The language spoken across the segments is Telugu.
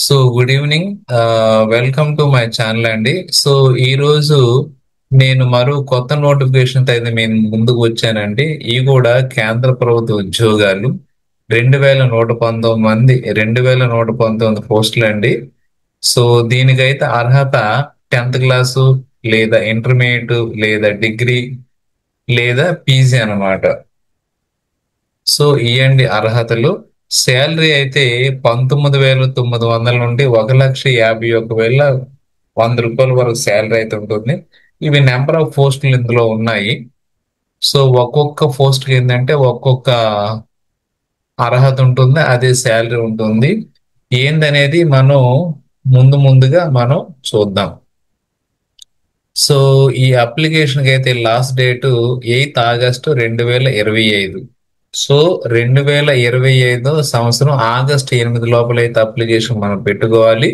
So good evening. Welcome to my channel అండి. సో ఈ రోజు నేను మరో కొత్త నోటిఫికేషన్ అయితే మేము ముందుకు వచ్చానండి. ఇవి కూడా కేంద్ర ప్రభుత్వ ఉద్యోగాలు 2119 2119 పోస్టులు అండి. సో దీనికైతే అర్హత 10th క్లాసు లేదా ఇంటర్మీడియట్ లేదా డిగ్రీ లేదా పీజీ అన్నమాట. సో ఇవ్వండి అర్హతలు. శాలరీ అయితే 19,900 నుండి 1,51,100 వరకు శాలరీ అయితే ఉంటుంది. ఇవి నెంబర్ ఆఫ్ పోస్టులు ఇందులో ఉన్నాయి. సో ఒక్కొక్క పోస్ట్ కి ఏంటంటే ఒక్కొక్క అర్హత ఉంటుంది, అదే శాలరీ ఉంటుంది. ఏందనేది మనం ముందుగా మనం చూద్దాం. సో ఈ అప్లికేషన్ కి అయితే లాస్ట్ డేట్ 8 ఆగస్టు 2025. సో 2025 సంవత్సరం ఆగస్టు 8 లోపల అయితే అప్లికేషన్ మనం పెట్టుకోవాలి.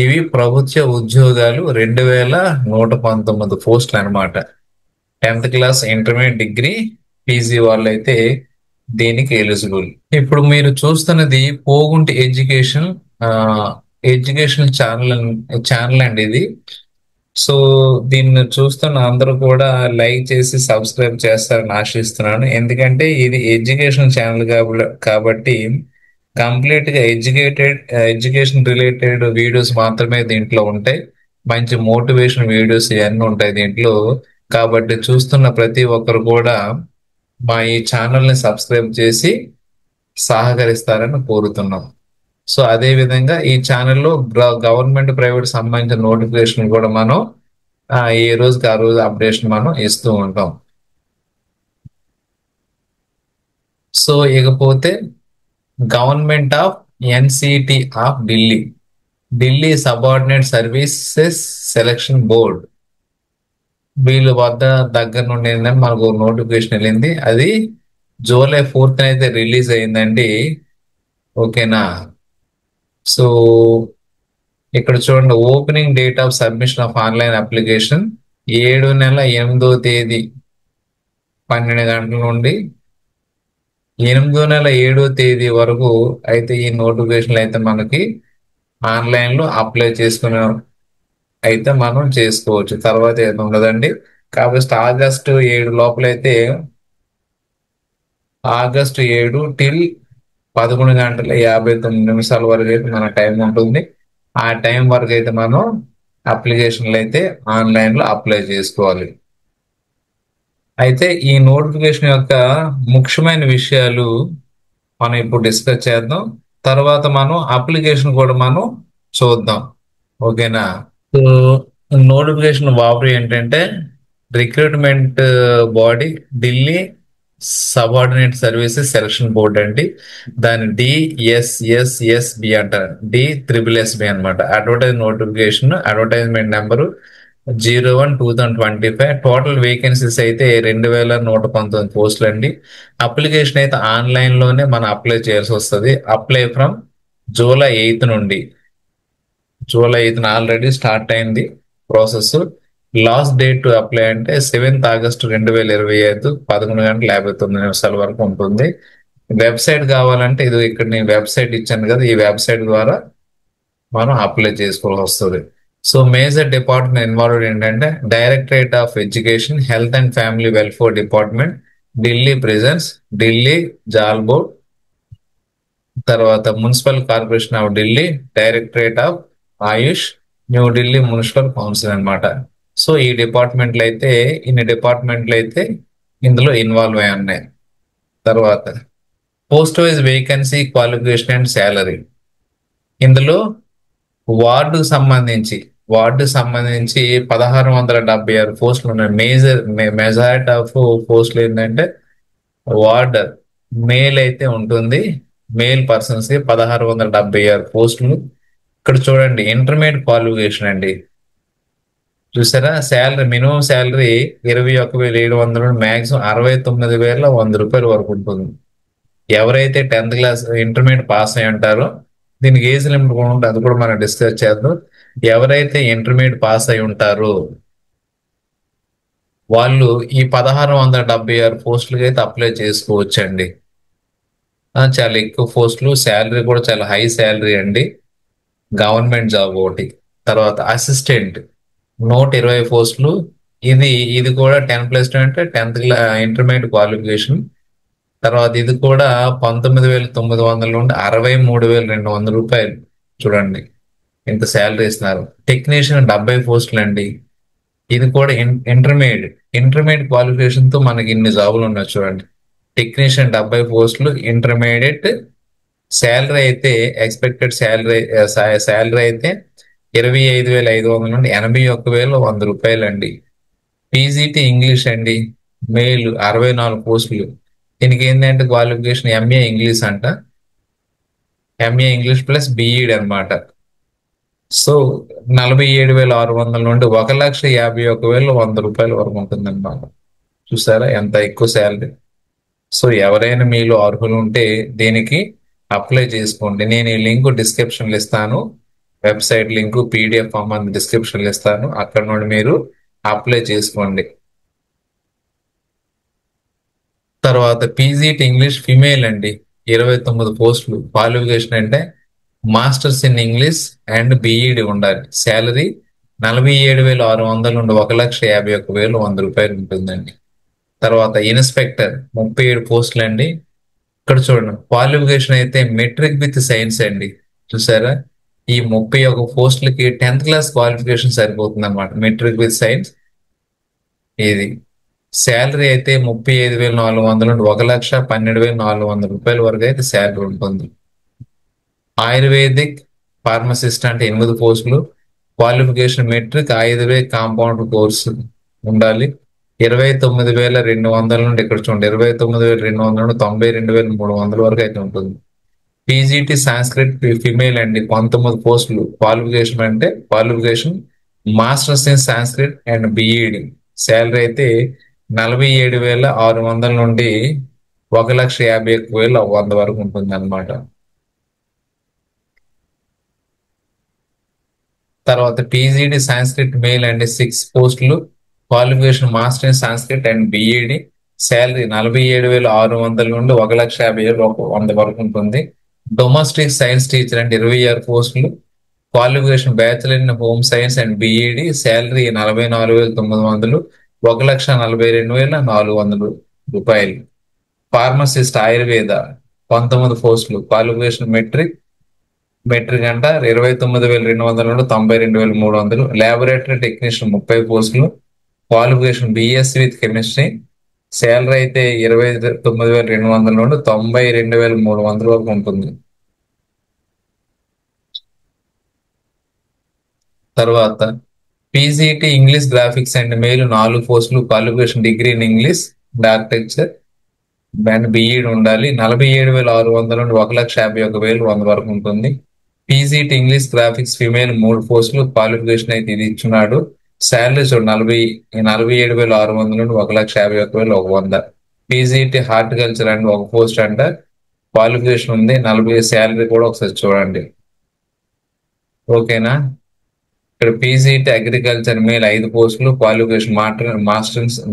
ఇవి ప్రభుత్వ ఉద్యోగాలు 2119 పోస్టులు అనమాట. 10th class, intermediate, degree, PG వాళ్ళు అయితే దీనికి ఎలిజిబుల్. ఇప్పుడు మీరు చూస్తున్నది పోగుంటి ఎడ్యుకేషన్ ఎడ్యుకేషన్ ఛానల్ అండి ఇది. సో దీన్ని చూస్తున్న అందరూ కూడా లైక్ చేసి సబ్స్క్రైబ్ చేస్తారని ఆశిస్తున్నాను. ఎందుకంటే ఇది ఎడ్యుకేషన్ ఛానల్ కాబట్టి కంప్లీట్ గా ఎడ్యుకేషన్ రిలేటెడ్ వీడియోస్ మాత్రమే దీంట్లో ఉంటాయి. మంచి మోటివేషన్ వీడియోస్ ఇవన్నీ ఉంటాయి దీంట్లో. కాబట్టి చూస్తున్న ప్రతి ఒక్కరు కూడా మా ఈ ఛానల్ ని సబ్స్క్రైబ్ చేసి సహకరిస్తారని కోరుతున్నాం. సో అదే విధంగా ఈ ఛానల్లో గవర్నమెంట్ ప్రైవేట్ సంబంధించిన నోటిఫికేషన్ కూడా మనం ఏ రోజుకి ఆ రోజు అప్డేషన్ మనం ఇస్తూ ఉంటాం. సో ఇకపోతే government of NCT of Delhi subordinate services selection board వీళ్ళ వద్ద దగ్గర నుండి ఏంటంటే మనకు నోటిఫికేషన్ వెళ్ళింది. అది జూలై 4th అయితే రిలీజ్ అయిందండి. ఓకేనా. సో ఇక్కడ చూడండి, opening date of submission of online application 7/8 12 గంటల నుండి 8/7 వరకు అయితే ఈ నోటిఫికేషన్లు అయితే మనకి ఆన్లైన్ లో అప్లై చేసుకునే అయితే మనం చేసుకోవచ్చు. తర్వాత ఏది ఉండదండి. కాబట్టి ఆగస్టు 7 లోపలైతే ఆగస్టు 7 టిల్ 11:59 వరకు అయితే మన టైం ఉంటుంది. ఆ టైం వరకు అయితే మనం అప్లికేషన్లు అయితే ఆన్లైన్ లో అప్లై చేసుకోవాలి. అయితే ఈ నోటిఫికేషన్ యొక్క ముఖ్యమైన విషయాలు మనం ఇప్పుడు డిస్కస్ చేద్దాం. తర్వాత మనం అప్లికేషన్ కూడా మనం చూద్దాం. ఓకేనా. సో నోటిఫికేషన్ బాబు ఏంటంటే recruitment body Delhi subordinate services selection board అండి. దాని DSSSB అంటారు, DSSSB అనమాట. Advertisement number 01/2025. టోటల్ వేకెన్సీస్ అయితే 2,119 పోస్టులు అండి. అప్లికేషన్ అయితే ఆన్లైన్ లోనే మనం అప్లై చేయాల్సి వస్తుంది. Apply from July 8 already start అయింది process. Last date to apply అంటే 7th ఆగస్టు 2025 11:59 వరకు ఉంటుంది. వెబ్సైట్ కావాలంటే ఇది ఇక్కడ నేను వెబ్సైట్ ఇచ్చాను కదా, ఈ వెబ్సైట్ ద్వారా మనం అప్లై చేసుకోవాల్సి వస్తుంది. సో మేజర్ డిపార్ట్మెంట్ ఇన్వాల్వ్డ్ ఏంటంటే directorate of education, health and family welfare department, Delhi prisons, Delhi Jal board, తర్వాత municipal corporation of Delhi, directorate of AYUSH, New Delhi municipal council అన్నమాట. సో ఈ ఇన్ని డిపార్ట్మెంట్లు అయితే ఇందులో ఇన్వాల్వ్ అయి ఉన్నాయి. తర్వాత post wise vacancy, qualification and salary. ఇందులో వార్డుకు సంబంధించి 1,676 పోస్టులు ఉన్నాయి. మెజారిటీ ఆఫ్ పోస్టులు ఏంటంటే వార్డ్ మేల్ అయితే ఉంటుంది. మేల్ పర్సన్స్ కి 1,676 పోస్టులు. ఇక్కడ చూడండి, ఇంటర్మీడియట్ క్వాలిఫికేషన్ అండి. చూసారా, శాలరీ మినిమం శాలరీ 21,700 మ్యాక్సిమం 69,100 వరకు ఉంటుంది. ఎవరైతే 10th క్లాస్ ఇంటర్మీడియట్ పాస్ అయి ఉంటారో దీనికి ఏజ్ లిమిట్ కూడా ఉంటుంది, అది కూడా మనం డిస్కస్ చేద్దాం. ఎవరైతే ఇంటర్మీడియట్ పాస్ అయి ఉంటారో వాళ్ళు ఈ 1,676 పోస్టులకి అయితే అప్లై చేసుకోవచ్చండి. చాలా ఎక్కువ పోస్టులు, శాలరీ కూడా చాలా హై శాలరీ అండి. గవర్నమెంట్ జాబ్ ఒకటి. తర్వాత అసిస్టెంట్ 120 పోస్టులు. ఇది ఇది కూడా 10+2 అంటే 10th ఇంటర్మీడియట్ క్వాలిఫికేషన్. తర్వాత ఇది కూడా 19,900 నుండి 63,200 రూపాయలు. చూడండి ఇంత శాలరీ ఇస్తున్నారు. టెక్నీషియన్ 70 పోస్టులు అండి. ఇది కూడా ఇంటర్మీడియట్ ఇంటర్మీడియట్ క్వాలిఫికేషన్ తో మనకి ఇన్ని జాబులు ఉన్నాయి చూడండి. టెక్నీషియన్ 70 పోస్టులు ఇంటర్మీడియట్. శాలరీ అయితే ఎక్స్పెక్టెడ్ శాలరీ అయితే 25,500 నుండి 81,100 రూపాయలు అండి. పీజీటీ ఇంగ్లీష్ అండి. మెయిల్ 64 పోస్టులు. దీనికి ఏంటంటే క్వాలిఫికేషన్ ఎంఏ ఇంగ్లీష్ అంట. ఎంఏ ఇంగ్లీష్ ప్లస్ బిఈడి అన్నమాట. సో 47,600 నుండి 1,51,100 రూపాయల వరకు ఉంటుంది అన్నమాట. చూసారా ఎంత ఎక్కువ శాలరీ. సో ఎవరైనా మీలో అర్హులు ఉంటే దీనికి అప్లై చేసుకోండి. నేను ఈ లింక్ డిస్క్రిప్షన్ లో ఇస్తాను. వెబ్సైట్ లింక్ పీడిఎఫ్ ఫామ్ అని డిస్క్రిప్షన్ లో ఇస్తాను. అక్కడ నుండి మీరు అప్లై చేసుకోండి. తర్వాత పీజీటీ ఇంగ్లీష్ ఫిమేల్ అండి. 29 పోస్టులు. క్వాలిఫికేషన్ అంటే masters in English and BEd ఉండాలి. శాలరీ 47,600 నుండి 1,51,100 రూపాయలు ఉంటుందండి. తర్వాత ఇన్స్పెక్టర్ 37 పోస్టులు అండి. ఇక్కడ చూడండి క్వాలిఫికేషన్ అయితే మెట్రిక్ విత్ సైన్స్ అండి. చూసారా ఈ 31 పోస్టులకి 10th క్లాస్ క్వాలిఫికేషన్ సరిపోతుంది అనమాట. Metric with science. ఇది శాలరీ అయితే 35,400 నుండి 1,12,400 రూపాయల వరకు అయితే శాలరీ ఉంటుంది. ఆయుర్వేదిక్ ఫార్మసిస్ట్ అంటే 8 పోస్టులు. Qualification metric Ayurveda compound course ఉండాలి. 29,200 నుండి ఇక్కడ చూడండి 29,200 నుండి 92,300 వరకు అయితే ఉంటుంది. పీజీటీ సాంస్క్రిట్ ఫిమేల్ అండి 19 పోస్టులు. Qualification masters in Sanskrit and BEd. Salary అయితే 47,600 నుండి 1,51,100 వరకు ఉంటుంది అనమాట. తర్వాత పీజీడి సాంస్క్రిట్ మెయిల్ అండి 6 పోస్టులు. Qualification master in Sanskrit and BEd. Salary 47,600 నుండి 1,50,100 వరకు ఉంటుంది. డొమెస్టిక్ సైన్స్ టీచర్ అంటే 26 పోస్టులు. Qualification bachelor in home science and BEd. Salary 44,900, 1,42,400 రూపాయలు. ఫార్మసిస్ట్ ఆయుర్వేద 19 పోస్టులు. క్వాలిఫికేషన్ మెట్రిక్ అంట 29,200 నుండి 92,300. ల్యాబొరేటరీ టెక్నీషియన్ 30 పోస్టులు. Qualification BSc with chemistry. Salary అయితే 29,200 నుండి 92,300 వరకు ఉంటుంది. తర్వాత PGT English graphics and male 4 పోస్టులు. Qualification degree in English and architecture and BEd ఉండాలి. 47,600 నుండి 1,51,100 వరకు ఉంటుంది. పీజీటీ ఇంగ్లీష్ గ్రాఫిక్స్ ఫిమేల్ 3 పోస్టులు. క్వాలిఫికేషన్ అయితే ఇది ఇచ్చున్నాడు. శాలరీ చూడు 47,600 నుండి 1,51,100. పీజీటీ హార్టికల్చర్ అండ్ 1 పోస్ట్ అంట. క్వాలిఫికేషన్ ఉంది 40. శాలరీ కూడా ఒకసారి చూడండి. ఓకేనా. ఇక్కడ పీజీటీ అగ్రికల్చర్ మేల్ 5 పోస్టులు. Qualification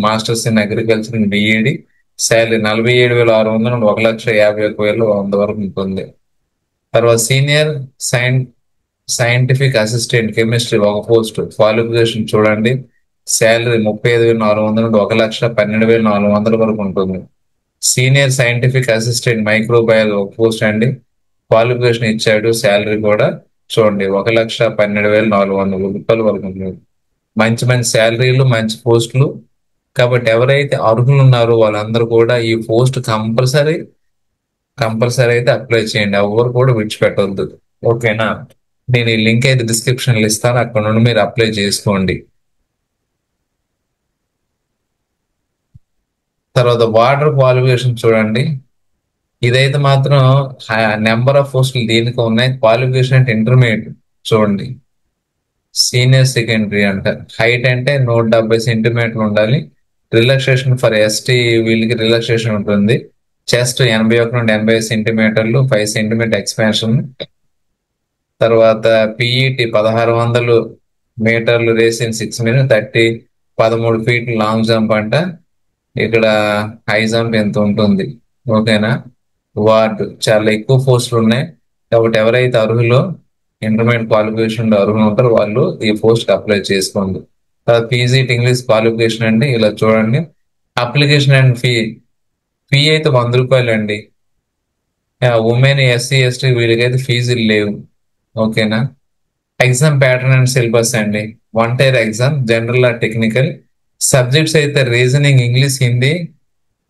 masters in agriculture in BEd. Salary 47,600 నుండి 1,51,100 వరకు ఉంటుంది. తర్వాత senior scientific assistant chemistry 1 post. Qualification చూడండి. శాలరీ 35,400 నుండి 1,12,400 వరకు ఉంటుంది. Senior scientific assistant microbiology 1 post అండి. క్వాలిఫికేషన్ ఇచ్చాడు. శాలరీ కూడా చూడండి 1,12,400 రూపాయల వరకు ఉంటుంది. మంచి మంచి శాలరీలు, మంచి పోస్టులు. కాబట్టి ఎవరైతే అర్హులు ఉన్నారో వాళ్ళందరూ కూడా ఈ పోస్ట్ కంపల్సరీ అయితే అప్లై చేయండి. ఎవరు కూడా విడిచిపెట్టవద్దు. ఓకేనా. నేను ఈ లింక్ అయితే డిస్క్రిప్షన్ లో ఇస్తాను. అక్కడ నుండి మీరు అప్లై చేసుకోండి. తర్వాత వాటర్ క్వాలిఫికేషన్ చూడండి. ఇదైతే మాత్రం నెంబర్ ఆఫ్ పోస్టులు దీనికి ఉన్నాయి. క్వాలిఫికేషన్ అంటే ఇంటర్మీడియట్ చూడండి. సీనియర్ సెకండరీ అంట. హైట్ అంటే 170 సెంటీమీటర్లు ఉండాలి. రిలాక్సేషన్ ఫర్ ఎస్టీ వీళ్ళకి రిలాక్సేషన్ ఉంటుంది. చెస్ట్ 81 నుండి 85 సెంటీమీటర్లు, 5 సెంటీమీటర్ ఎక్స్పాన్షన్. తర్వాత పిఈటి 1,600 మీటర్లు race in 6 minutes, 13 feet long jump అంట. ఇక్కడ హై జంప్ ఎంత ఉంటుంది. ఓకేనా. వార్డు చాలా ఎక్కువ పోస్టులు ఉన్నాయి. కాబట్టి ఎవరైతే అర్హులో ఇంటర్మీడియట్ క్వాలిఫికేషన్ అర్హులు ఉంటారు, వాళ్ళు ఈ పోస్ట్ అప్లై చేసుకోండి. తర్వాత పీజీ ఇంగ్లీష్ క్వాలిఫికేషన్ అండి, ఇలా చూడండి. అప్లికేషన్ అండ్ ఫీ, ఫీ అయితే ₹100 అండి. ఉమెన్, ఎస్సీ, ఎస్టీ వీళ్ళకైతే ఫీజులు లేవు. ఓకేనా. ఎగ్జామ్ ప్యాటర్న్ అండ్ సిలబస్ అండి. One tier exam, general or technical. Subjects అయితే reasoning, English, Hindi,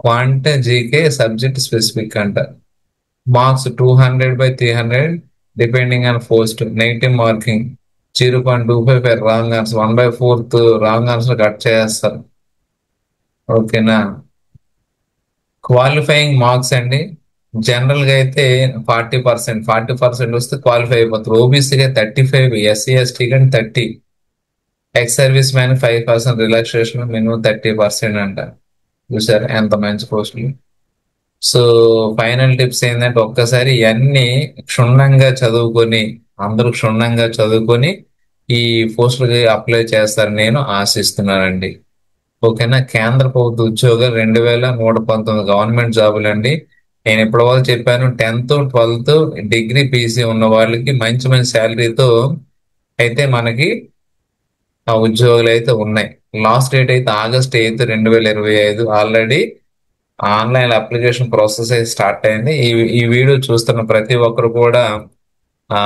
quant, GK, subject specific అంట. Marks 200/300 depending on post. Negative marking 0.25 wrong answer, 1/4 wrong answer cut చేస్తారు. ఓకేనా. క్వాలిఫైయింగ్ మార్క్స్ అండి. జనరల్ గా అయితే 40% వస్తే క్వాలిఫై అయిపోతారు. ఓబీసీగా 35, ఎస్సీ ఎస్టీ కానీ 30, ex service man 5% relaxation, minimum 30% అంట. చూసారు ఎంత మంచి పోస్టులు. సో ఫైనల్ టిప్స్ ఏంటంటే, ఒక్కసారి ఇవన్నీ క్షుణ్ణంగా చదువుకొని, అందరూ క్షుణ్ణంగా చదువుకొని ఈ పోస్టులకి అప్లై చేస్తారని నేను ఆశిస్తున్నానండి. ఓకేనా. కేంద్ర ప్రభుత్వ ఉద్యోగాలు 2119 గవర్నమెంట్ జాబులు అండి. నేను ఇప్పటి వరకు చెప్పాను, 10th, 12th, డిగ్రీ, పీసీ ఉన్న వాళ్ళకి మంచి మంచి శాలరీతో అయితే మనకి ఆ ఉద్యోగాలు అయితే ఉన్నాయి. లాస్ట్ డేట్ అయితే August 8, 2025. Already online application process అయితే స్టార్ట్ అయింది. ఈ వీడియో చూస్తున్న ప్రతి ఒక్కరు కూడా ఆ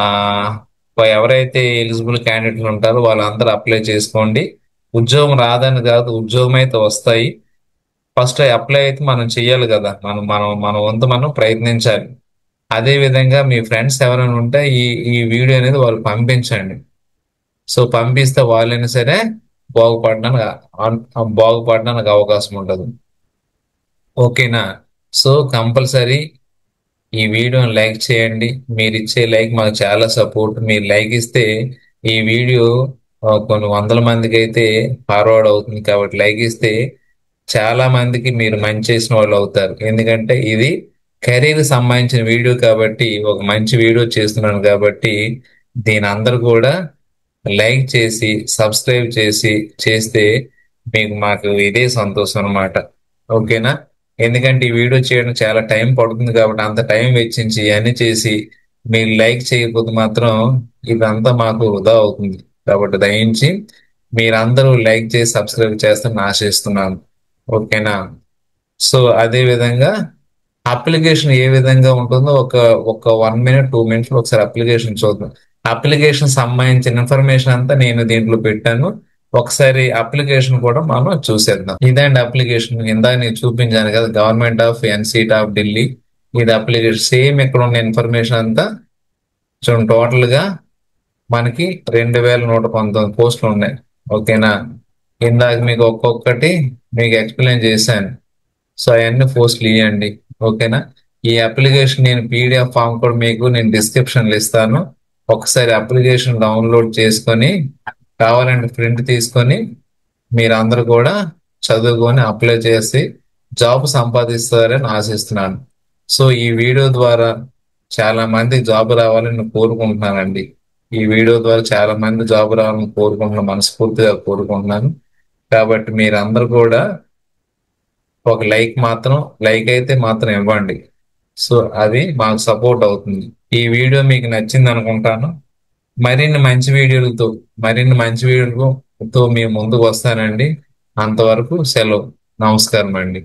ఎవరైతే ఎలిజిబుల్ క్యాండిడేట్లు ఉంటారో వాళ్ళందరూ అప్లై చేసుకోండి. ఉద్యోగం రాదని కాదు, ఉద్యోగం అయితే వస్తాయి. ఫస్ట్ అప్లై అయితే మనం చెయ్యాలి కదా, మన వంతు మనం ప్రయత్నించాలి. అదే విధంగా మీ ఫ్రెండ్స్ ఎవరైనా ఉంటే ఈ ఈ వీడియో అనేది వాళ్ళు పంపించండి. సో పంపిస్తే వాళ్ళైనా సరే బాగుపడడానికి బాగుపడడానికి అవకాశం ఉంటుంది. ఓకేనా. సో కంపల్సరీ ఈ వీడియోని లైక్ చేయండి. మీరు ఇచ్చే లైక్ మాకు చాలా సపోర్ట్. మీరు లైక్ ఇస్తే ఈ వీడియో కొన్ని వందల మందికి అయితే ఫార్వర్డ్ అవుతుంది. కాబట్టి లైక్ ఇస్తే చాలా మందికి మీరు మంచి చేసిన వాళ్ళు అవుతారు. ఎందుకంటే ఇది కెరీర్ సంబంధించిన వీడియో కాబట్టి, ఒక మంచి వీడియో చేస్తున్నాను కాబట్టి దీని అందరూ కూడా లైక్ చేసి సబ్స్క్రైబ్ చేస్తే మీకు మాకు ఇదే సంతోషం అన్నమాట. ఓకేనా. ఎందుకంటే ఈ వీడియో చేయడం చాలా టైం పడుతుంది కాబట్టి అంత టైం వెచ్చించి ఇవన్నీ చేసి మీరు లైక్ చేయకపోతే మాత్రం ఇదంతా మాకు వృధా అవుతుంది. కాబట్టి దయించి మీరందరూ లైక్ చేసి సబ్స్క్రైబ్ చేస్తారని ఆశిస్తున్నాను. ఓకేనా. సో అదే విధంగా అప్లికేషన్ ఏ విధంగా ఉంటుందో ఒక ఒక 1 minute 2 minutes లో ఒకసారి అప్లికేషన్ చూద్దాం. అప్లికేషన్ సంబంధించిన ఇన్ఫర్మేషన్ అంతా నేను దీంట్లో పెట్టాను. ఒకసారి అప్లికేషన్ కూడా మనం చూసేద్దాం. ఇదండి అప్లికేషన్. ఇందాక నేను చూపించాను కదా, గవర్నమెంట్ ఆఫ్ ఎన్సీట్ ఆఫ్ ఢిల్లీ. ఇది అప్లికేషన్. సేమ్ ఇక్కడ ఉన్న ఇన్ఫర్మేషన్ అంతా చూడండి. టోటల్ గా మనకి 2119 పోస్టులు ఉన్నాయి. ఓకేనా. ఇందాక మీకు ఒక్కొక్కటి మీకు ఎక్స్ప్లెయిన్ చేశాను. సో అవన్నీ పోస్టులు ఇవ్వండి. ఓకేనా. ఈ అప్లికేషన్ నేను పీడిఎఫ్ ఫామ్ కూడా మీకు నేను డిస్క్రిప్షన్లో ఇస్తాను. ఒకసారి అప్లికేషన్ డౌన్లోడ్ చేసుకొని కావాలంటే ప్రింట్ తీసుకొని మీరందరూ కూడా చదువుకొని అప్లై చేసి జాబ్ సంపాదిస్తారని ఆశిస్తున్నాను. సో ఈ వీడియో ద్వారా చాలా మంది జాబ్ రావాలని కోరుకుంటున్నానండి. ఈ వీడియో ద్వారా చాలా మంది జాబ్ రావాలని కోరుకుంటున్నాను, మనస్ఫూర్తిగా కోరుకుంటున్నాను. కాబట్టి మీరందరూ కూడా ఒక లైక్ అయితే మాత్రం ఇవ్వండి. సో అది మాకు సపోర్ట్ అవుతుంది. ఈ వీడియో మీకు నచ్చింది అనుకుంటాను. మరిన్ని మంచి వీడియోలతో మీ ముందుకు వస్తానండి. అంతవరకు సెలవు. నమస్కారం అండి.